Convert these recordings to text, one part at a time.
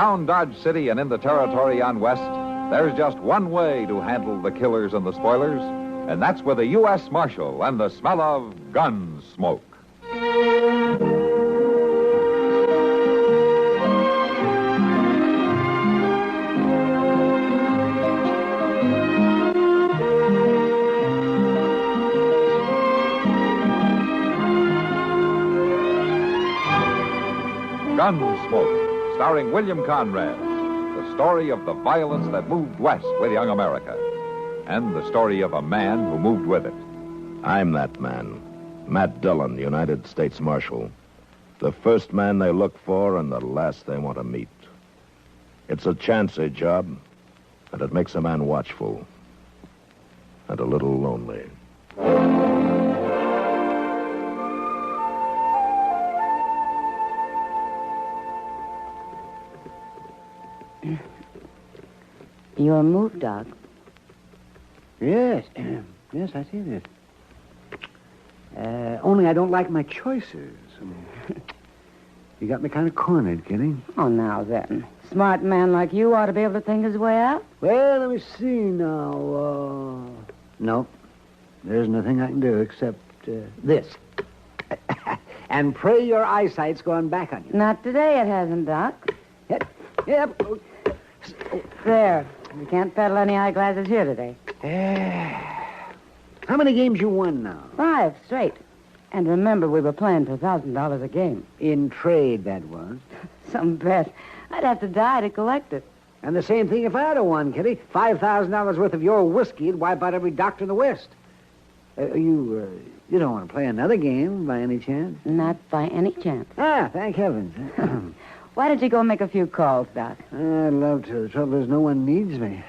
Around Dodge City and in the territory on west, there's just one way to handle the killers and the spoilers, and that's with a U.S. Marshal and the smell of Gunsmoke. Gunsmoke, starring William Conrad, the story of the violence that moved west with young America, and the story of a man who moved with it. I'm that man, Matt Dillon, United States Marshal. The first man they look for and the last they want to meet. It's a chancy job, and it makes a man watchful and a little lonely. Your move, Doc. Yes. Yes, I see this. Only I don't like my choices. You got me kind of cornered, Kitty. Oh, now then. Smart man like you ought to be able to think his way out. Well, let me see now. Nope. There's nothing I can do except this. And pray your eyesight's gone back on you. Not today it hasn't, Doc. Yep. There. You can't peddle any eyeglasses here today. How many games you won now? 5 straight. And remember, we were playing for $1,000 a game. In trade, that was. Some bet. I'd have to die to collect it. And the same thing if I'd have won, Kitty. $5,000 worth of your whiskey'd wipe out every doctor in the West. You don't want to play another game by any chance? Not by any chance. Thank heavens. Why don't you go make a few calls, Doc? I'd love to. The trouble is no one needs me.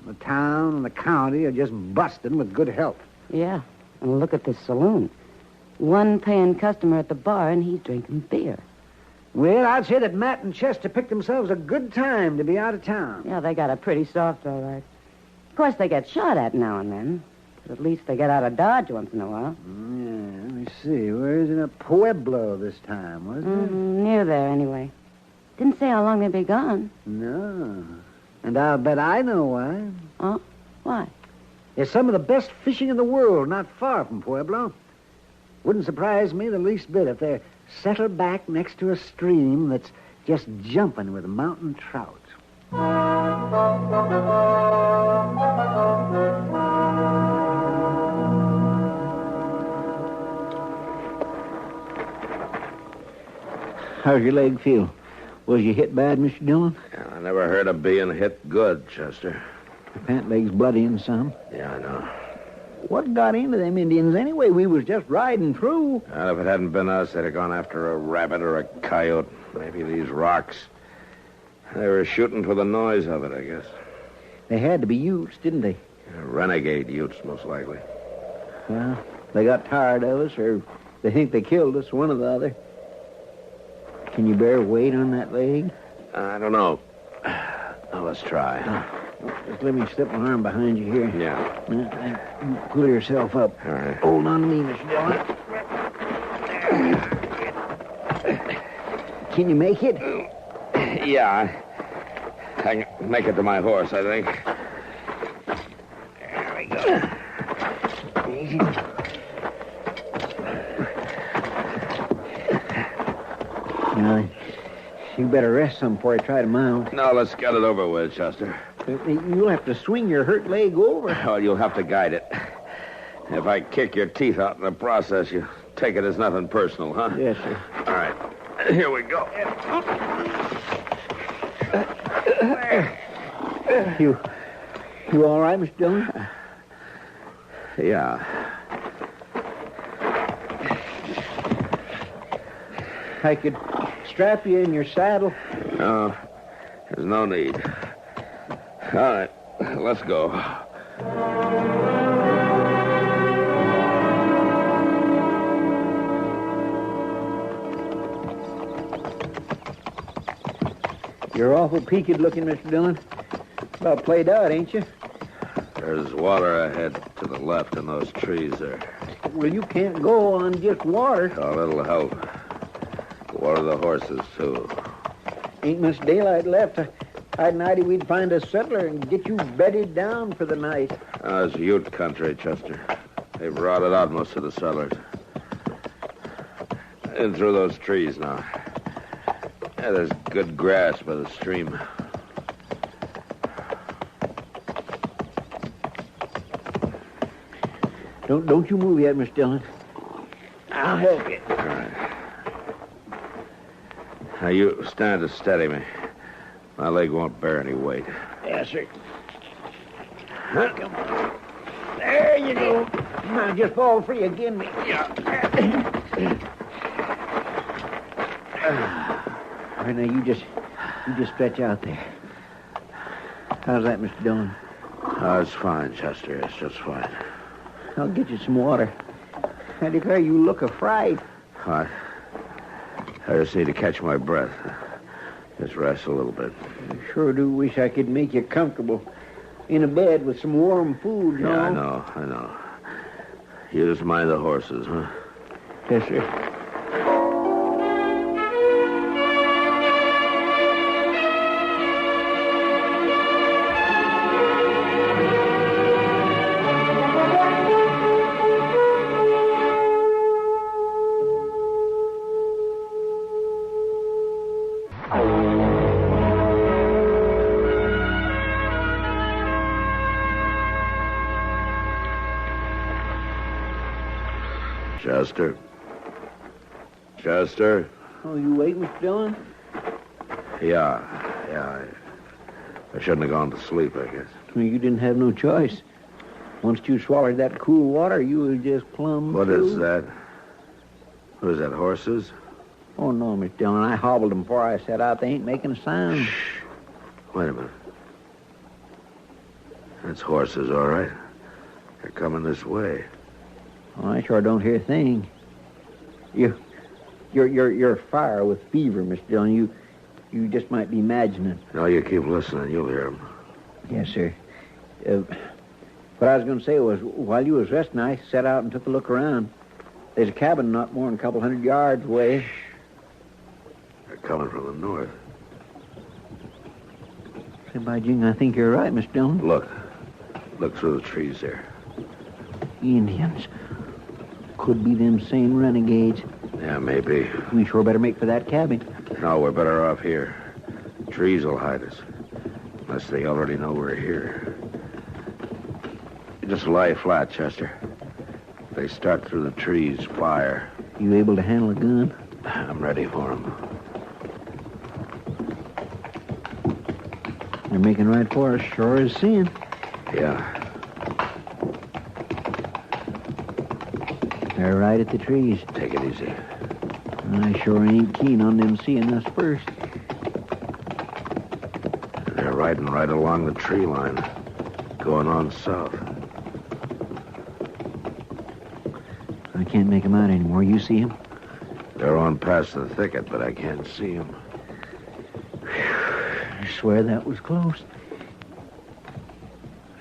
The town and the county are just busting with good health. Yeah. And look at this saloon. One paying customer at the bar, and he's drinking beer. Well, I'd say that Matt and Chester picked themselves a good time to be out of town. Yeah, they got it pretty soft, all right. Of course, they get shot at now and then. But at least they get out of Dodge once in a while. Yeah, let me see. Where is it? A Pueblo this time, wasn't it? Near there, anyway. Didn't say how long they'd be gone. No. And I'll bet I know why. Oh? Why? There's some of the best fishing in the world not far from Pueblo. Wouldn't surprise me the least bit if they're settled back next to a stream that's just jumping with mountain trout. How's your leg feel? Was you hit bad, Mr. Dillon? Yeah, I never heard of being hit good, Chester. Your pant leg's bloody and some. Yeah, I know. What got into them Indians anyway? We was just riding through. Well, if it hadn't been us, they'd have gone after a rabbit or a coyote. Maybe these rocks. They were shooting for the noise of it, I guess. They had to be Utes, didn't they? Renegade Utes, most likely. Well, they got tired of us, or they think they killed us, one or the other. Can you bear weight on that leg? I don't know. Well, let's try. Just let me slip my arm behind you here. Yeah. You pull yourself up. All right. Hold on to me, Mr. Dillon. Can you make it? Yeah, I can make it to my horse, I think. There we go. Easy. Now, you better rest some before I try to mount. No, let's get it over with, Chester. You'll have to swing your hurt leg over. Oh, you'll have to guide it. If I kick your teeth out in the process, you take it as nothing personal, huh? Yes, sir. All right. Here we go. You all right, Mr. Dillon? Yeah. I could strap you in your saddle. No, there's no need. All right, let's go. You're awful peaked looking, Mr. Dillon. About played out, ain't you? There's water ahead to the left in those trees there. Well, you can't go on just water. Oh, that'll help. Water the horses, too. Ain't much daylight left. I'd Nettie we'd find a settler and get you bedded down for the night. It's Ute country, Chester. They've rotted out most of the settlers. In through those trees now. Yeah, there's good grass by the stream. Don't you move yet, Miss Dillon. I'll help you. All right. Now, you stand to steady me. My leg won't bear any weight. Yes, sir. Come on. There you go. Now just fall free again. All right, now you just stretch out there. How's that, Mr. Dillon? Oh, it's fine, Chester. It's just fine. I'll get you some water. I declare you look a-fright. What? I just need to catch my breath. Just rest a little bit. I sure do wish I could make you comfortable in a bed with some warm food, you know? I know. You just mind the horses, huh? Yes, sir. Chester? Oh, you awake, Mr. Dillon? Yeah. I shouldn't have gone to sleep, I guess. Well, you didn't have no choice. Once you swallowed that cool water, you was just plumb What through. is that? What is that, horses? Oh, no, Mr. Dillon. I hobbled them before I set out. They ain't making a sound. Shh. Wait a minute. That's horses, all right. They're coming this way. Oh, I sure don't hear a thing. You're afire with fever, Mr. Dillon. You just might be imagining. No, you keep listening. You'll hear them. Yes, sir. What I was going to say was, while you was resting, I set out and took a look around. There's a cabin not more than a couple 100 yards away. They're coming from the north. Say, by jing, I think you're right, Mr. Dillon. Look through the trees there. Indians. Could be them same renegades. Yeah, maybe. We sure better make for that cabin. No, we're better off here. Trees will hide us. Unless they already know we're here. You just lie flat, Chester. If they start through the trees, fire. You able to handle a gun? I'm ready for them. They're making right for us, sure as sin. Yeah. They're right at the trees. Take it easy. I sure ain't keen on them seeing us first. They're riding right along the tree line, going on south. I can't make them out anymore. You see them? They're on past the thicket, but I can't see them. I swear that was close.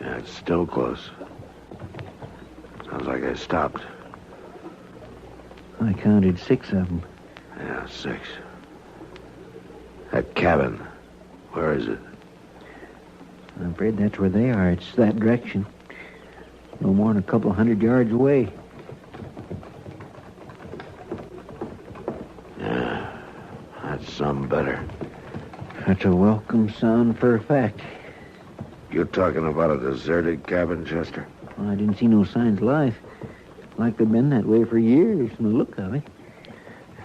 Yeah, it's still close. Sounds like they stopped. I counted 6 of them. Yeah, 6. That cabin, where is it? I'm afraid that's where they are. It's that direction. No more than a couple 100 yards away. Yeah, that's some better. That's a welcome sound for a fact. You're talking about a deserted cabin, Chester? Well, I didn't see no signs of life. Like they've been that way for years from the look of it.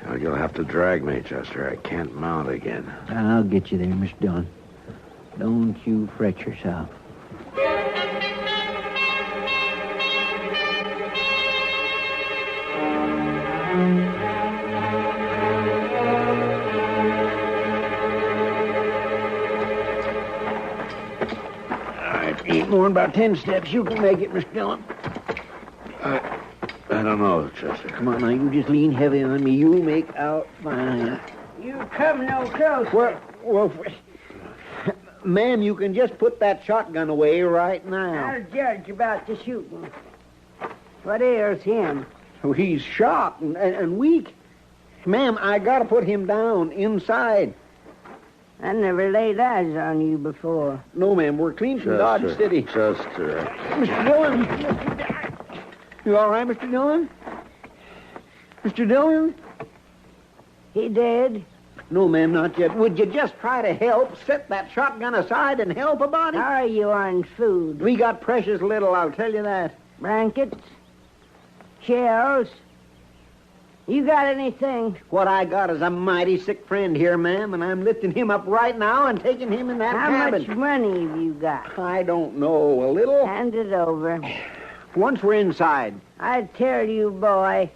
Well, you'll have to drag me, Chester. I can't mount again. I'll get you there, Mr. Dillon. Don't you fret yourself. Ain't more than about 10 steps. You can make it, Mr. Dillon. I don't know, Chester. Come on now, you just lean heavy on me. You'll make out fine. You come no closer. Well, ma'am, you can just put that shotgun away right now. I'll judge about the shooting. What ails him? Oh, he's shot and weak. Ma'am, I gotta put him down inside. I never laid eyes on you before. No, ma'am. We're clean from Dodge City. Chester. Mr. Dillon. You all right, Mr. Dillon? Mr. Dillon? He dead? No, ma'am, not yet. Would you just try to help? Set that shotgun aside and help about it? How are you on food? We got precious little, I'll tell you that. Blankets? Shells? You got anything? What I got is a mighty sick friend here, ma'am, and I'm lifting him up right now and taking him in that cabin. How much money have you got? I don't know. A little? Hand it over. Once we're inside. I tell you, boy,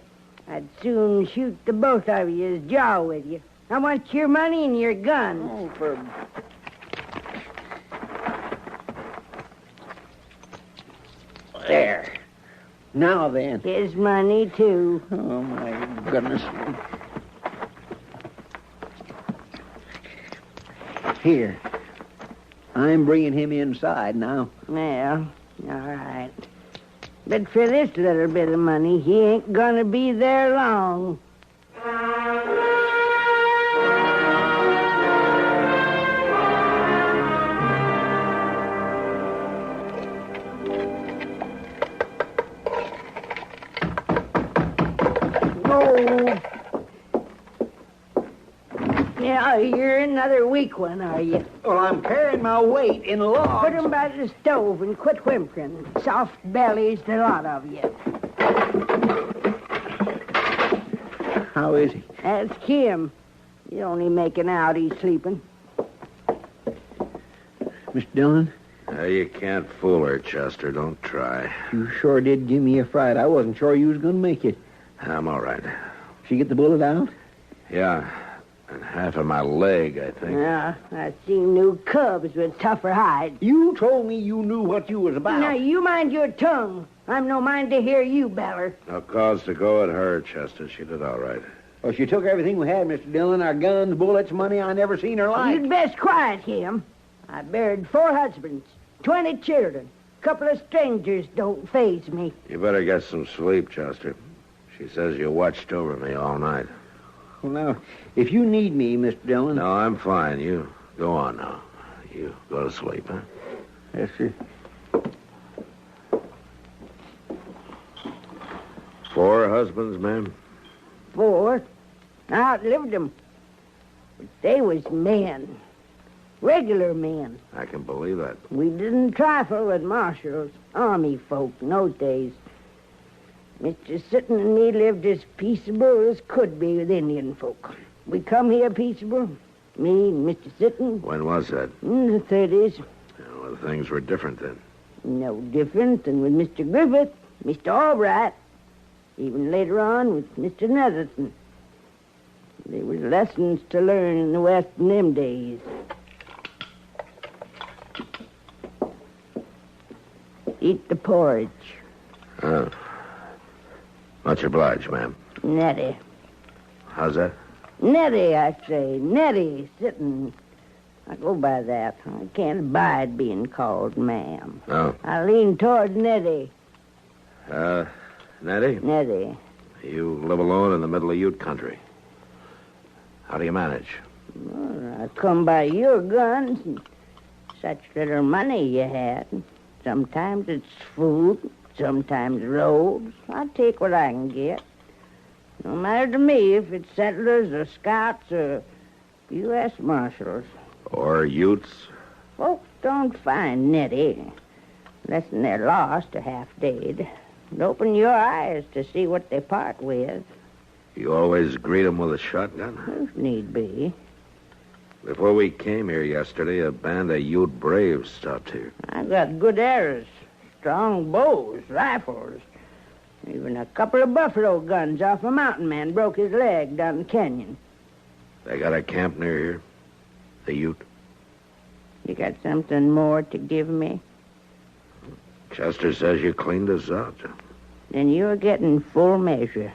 I'd soon shoot the both of you's jaw with you. I want your money and your guns. Oh, for... There. Now then. His money, too. Oh, my goodness. Here. I'm bringing him inside now. Well, all right. But for this little bit of money, he ain't gonna be there long. Yeah, you're another weak one, are you? Well, I'm carrying my weight in logs. Put 'em by the stove and quit whimpering. Soft bellies, the lot of you. How is he? Ask him. You're only making out he's sleeping. Mr. Dillon? You can't fool her, Chester. Don't try. You sure did give me a fright. I wasn't sure you was going to make it. I'm all right. She get the bullet out? Yeah. And half of my leg, I think. Yeah, I seen new cubs with tougher hides. You told me you knew what you was about. Now, you mind your tongue. I'm no mind to hear you, Beller. No cause to go at her, Chester. She did all right. Well, she took everything we had, Mr. Dillon. Our guns, bullets, money. I never seen her like. You'd best quiet him. I buried 4 husbands, 20 children. A couple of strangers don't faze me. You better get some sleep, Chester. She says you watched over me all night. Well, now, if you need me, Mr. Dillon... No, I'm fine. You go on now. You go to sleep, huh? Yes, sir. 4 husbands, ma'am? 4. I outlived them. But they was men. Regular men. I can believe that. We didn't trifle with marshals, army folk in those days. Mr. Sitton and me lived as peaceable as could be with Indian folk. We come here peaceable, me and Mr. Sitton. When was that? In the 30s. Well, things were different then. No different than with Mr. Griffith, Mr. Albright, even later on with Mr. Netherton. There was lessons to learn in the West in them days. Eat the porridge. Oh. Much obliged, ma'am. Nettie. How's that? Nettie, I say. Nettie, Sitton. I go by that. I can't abide being called ma'am. Oh. I lean toward Nettie. Nettie? Nettie. You live alone in the middle of Ute country. How do you manage? Well, I come by your guns and such little money you had. Sometimes it's food, sometimes robes. I take what I can get. No matter to me if it's settlers or scouts or U.S. Marshals. Or Utes? Folks don't find Nettie unless they're lost or half-dead. And open your eyes to see what they part with. You always greet them with a shotgun? If need be. Before we came here yesterday, a band of Ute braves stopped here. I got good arrows, strong bows, rifles. Even a couple of buffalo guns off a mountain man broke his leg down the canyon. They got a camp near here? The Ute? You got something more to give me? Chester says you cleaned us out. Then you're getting full measure.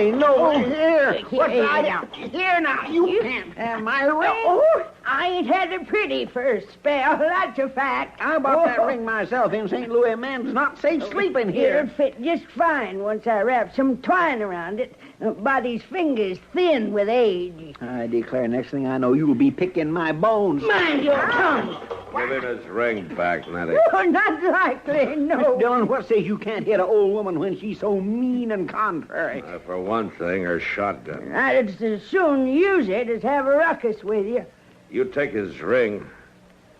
Hey, no, here. What's Here I now. Here now, you can't have my ring. Oh, I ain't had it pretty for a spell. That's a fact. I bought that ring myself in St. Louis. A man's not safe sleeping here. It'll fit just fine once I wrap some twine around it. Body's fingers thin with age. I declare, next thing I know, you'll be picking my bones. Mind your tongue. Give him his ring back, Nettie. Oh, not likely, no. Miss Dillon, what says you can't hit an old woman when she's so mean and contrary? For one thing, her shotgun. I'd as soon use it as have a ruckus with you. You take his ring.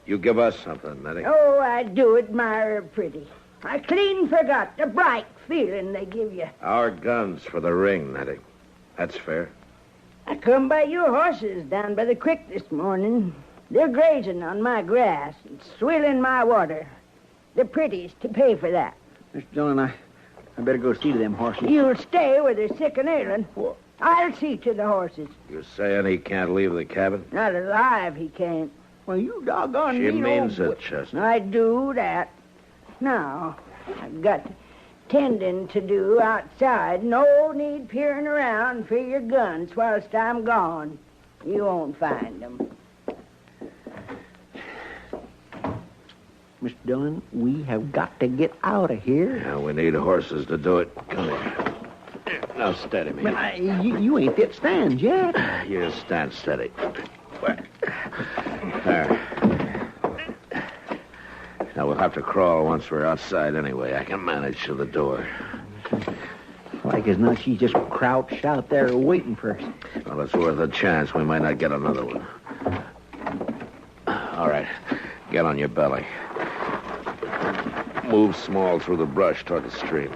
You give us something, Nettie. Oh, I do admire her pretty. I clean forgot the bright feeling they give you. Our guns for the ring, Nettie. That's fair. I come by your horses down by the creek this morning. They're grazing on my grass and swilling my water. The prettiest to pay for that. Mr. Dillon, I better go see to them horses. You'll stay where they're sick and ailing. I'll see to the horses. You saying he can't leave the cabin? Not alive, he can't. Well, you doggone She mean means old it, Chester. I do that. Now, I've got tending to do outside. No need peering around for your guns whilst I'm gone. You won't find them. Mr. Dillon, we have got to get out of here. Yeah, we need horses to do it. Come here. Now, steady me. But you ain't fit stands yet. You just stand steady. There. Now, we'll have to crawl once we're outside anyway. I can manage to the door. Like as not, she's just crouched out there waiting for us. Well, it's worth a chance. We might not get another one. All right. Get on your belly. Move small through the brush toward the stream.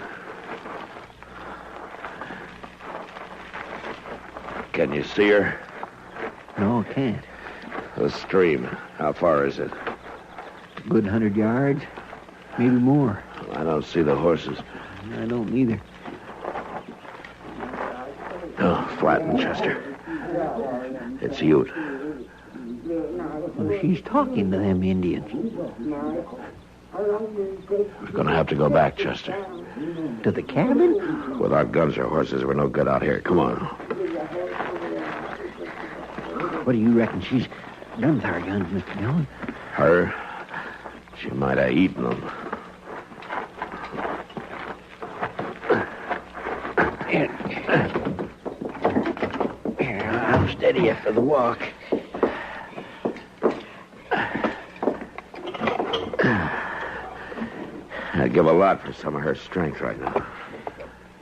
Can you see her? No, I can't. The stream. How far is it? A good 100 yards, maybe more. I don't see the horses. I don't either. Oh, flatten, Chester. It's Ute. Well, she's talking to them Indians. We're going to have to go back, Chester. To the cabin? Without guns or horses, we're no good out here. Come on. What do you reckon she's done with our guns, Mr. Dillon? Her? She might have eaten them. Here, I'll steady you for the walk. I'd give a lot for some of her strength right now.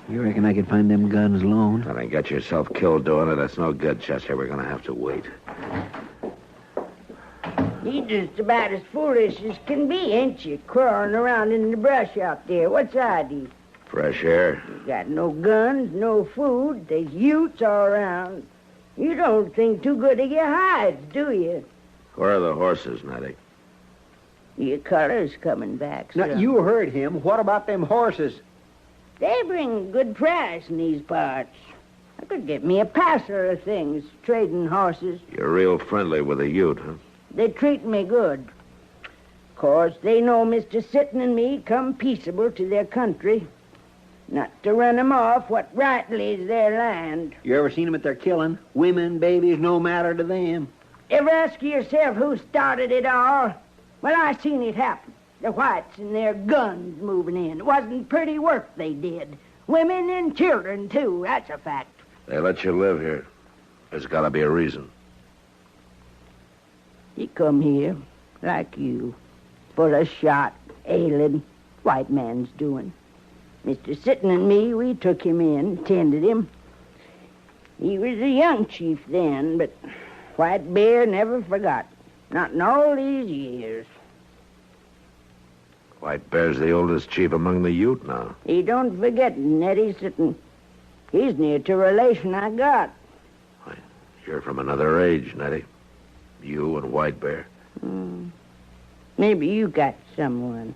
You reckon I could find them guns alone? Don't you get yourself killed doing it. That's no good, Chester. We're going to have to wait. You're just about as foolish as can be, ain't you? Crawling around in the brush out there. What's I do? Fresh air. You got no guns, no food. There's Utes all around. You don't think too good of your hides, do you? Where are the horses, Nettie? Your color's coming back, Now, son. you heard him. What about them horses? They bring good price in these parts. I could get me a passer of things, trading horses. You're real friendly with the Ute, huh? They treat me good. Of course, they know Mr. Sitton and me come peaceable to their country. Not to run 'em off what rightly is their land. You ever seen them at their killing? Women, babies, no matter to them. Ever ask yourself who started it all? Well, I seen it happen. The whites and their guns moving in. It wasn't pretty work they did. Women and children, too. That's a fact. They let you live here. There's got to be a reason. He come here, like you, full of shot, ailing, white man's doing. Mr. Sitton and me, we took him in, tended him. He was a young chief then, but White Bear never forgot. Not in all these years. White Bear's the oldest chief among the Ute now. He don't forget Nettie Sitton. He's near to relation I got. You're from another age, Nettie. You and White Bear. Maybe you got someone.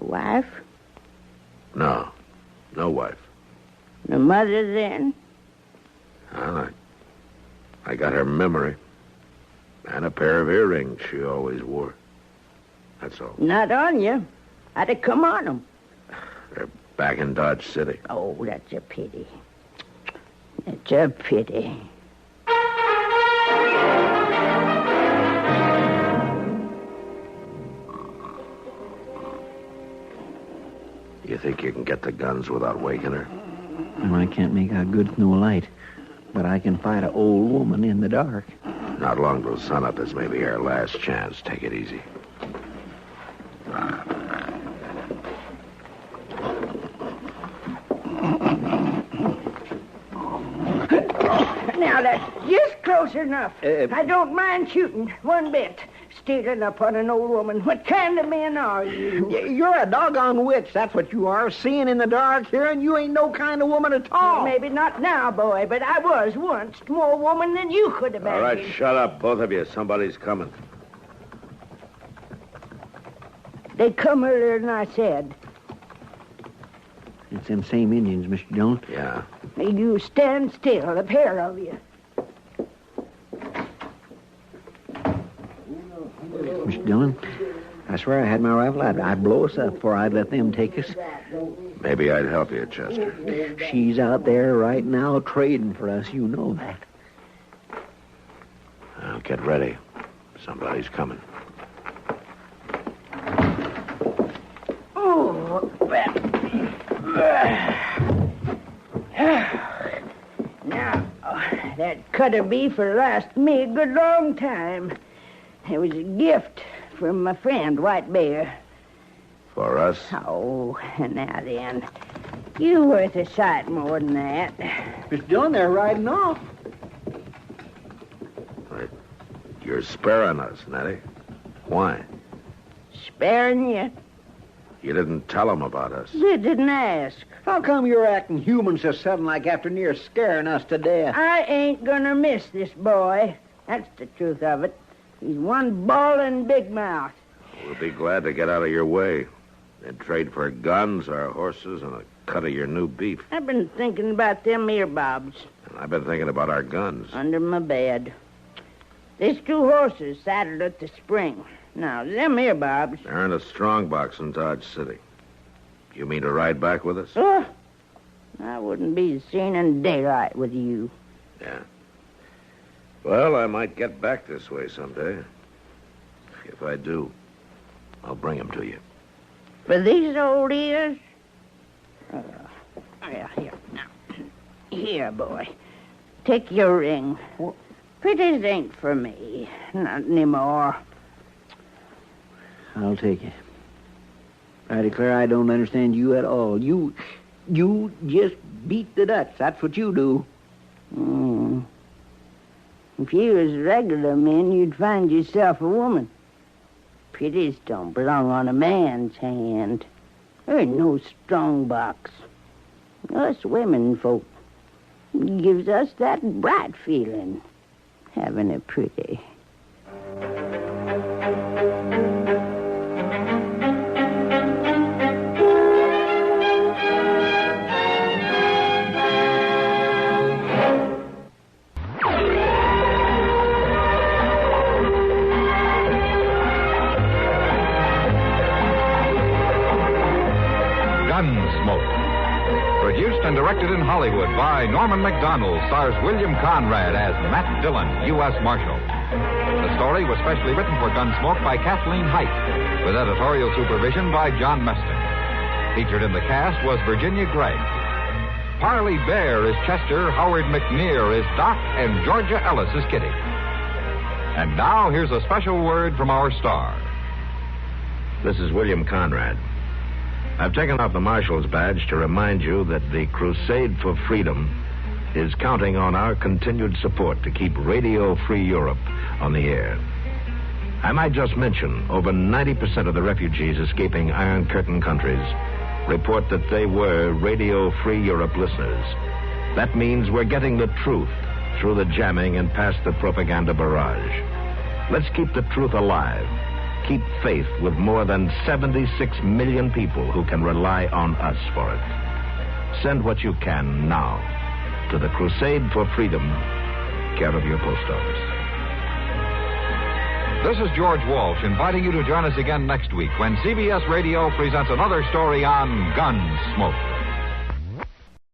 A wife? No. No wife. A mother, then? Well, I got her memory. And a pair of earrings she always wore. That's all. Not on you. I'd have come on 'em. They're back in Dodge City. Oh, that's a pity. It's a pity. You think you can get the guns without waking her? Well, I can't make out good with no light, but I can fight an old woman in the dark. Not long till sunup is maybe our last chance. Take it easy. Now, that's just close enough. I don't mind shooting one bit. Stealing up on an old woman. What kind of men are you? You're a doggone witch, that's what you are. Seeing in the dark, hearing, you ain't no kind of woman at all. Maybe not now, boy, but I was once. More woman than you could imagine. All right, shut up, both of you. Somebody's coming. They come earlier than I said. It's them same Indians, Mr. Jones. Yeah. You stand still, a pair of you. Mr. Dillon, I swear I had my rifle. I'd blow us up before I'd let them take us. Maybe I'd help you, Chester. She's out there right now trading for us. You know that. Well, get ready. Somebody's coming. Oh, now, that cut of beef will last me a good long time. It was a gift from my friend, White Bear. For us? Oh, now then. You're worth a sight more than that. Mr. Dillon, they're riding off. Wait. You're sparing us, Nettie. Why? Sparing you? You didn't tell them about us. They didn't ask. How come you're acting human so sudden like after near scaring us to death? I ain't gonna miss this boy. That's the truth of it. He's one bawling big mouth. We'll be glad to get out of your way. And trade for guns, our horses, and a cut of your new beef. I've been thinking about them earbobs. And I've been thinking about our guns. Under my bed. There's 2 horses saddled at the spring. Now, them earbobs... They're in a strong box in Dodge City. You mean to ride back with us? Oh, I wouldn't be seen in daylight with you. Yeah. Well, I might get back this way someday. If I do, I'll bring them to you. For these old ears? Here. Now, here, boy. Take your ring. Pretties ain't for me. Not anymore. I'll take it. I declare I don't understand you at all. You just beat the Dutch. That's what you do. If you was regular men, you'd find yourself a woman. Pretties don't belong on a man's hand. There ain't no strong box. Us women folk gives us that bright feeling, having a pretty. Gunsmoke. Produced and directed in Hollywood by Norman Macdonald, stars William Conrad as Matt Dillon, U.S. Marshal. The story was specially written for Gunsmoke by Kathleen Height, with editorial supervision by John Meston. Featured in the cast was Virginia Gregg. Parley Bear is Chester, Howard McNear is Doc, and Georgia Ellis is Kitty. And now, here's a special word from our star. This is William Conrad. I've taken off the Marshal's badge to remind you that the crusade for freedom is counting on our continued support to keep Radio Free Europe on the air. I might just mention, over 90% of the refugees escaping Iron Curtain countries report that they were Radio Free Europe listeners. That means we're getting the truth through the jamming and past the propaganda barrage. Let's keep the truth alive. Keep faith with more than 76 million people who can rely on us for it. Send what you can now to the Crusade for Freedom, care of your post office. This is George Walsh inviting you to join us again next week when CBS Radio presents another story on Gunsmoke.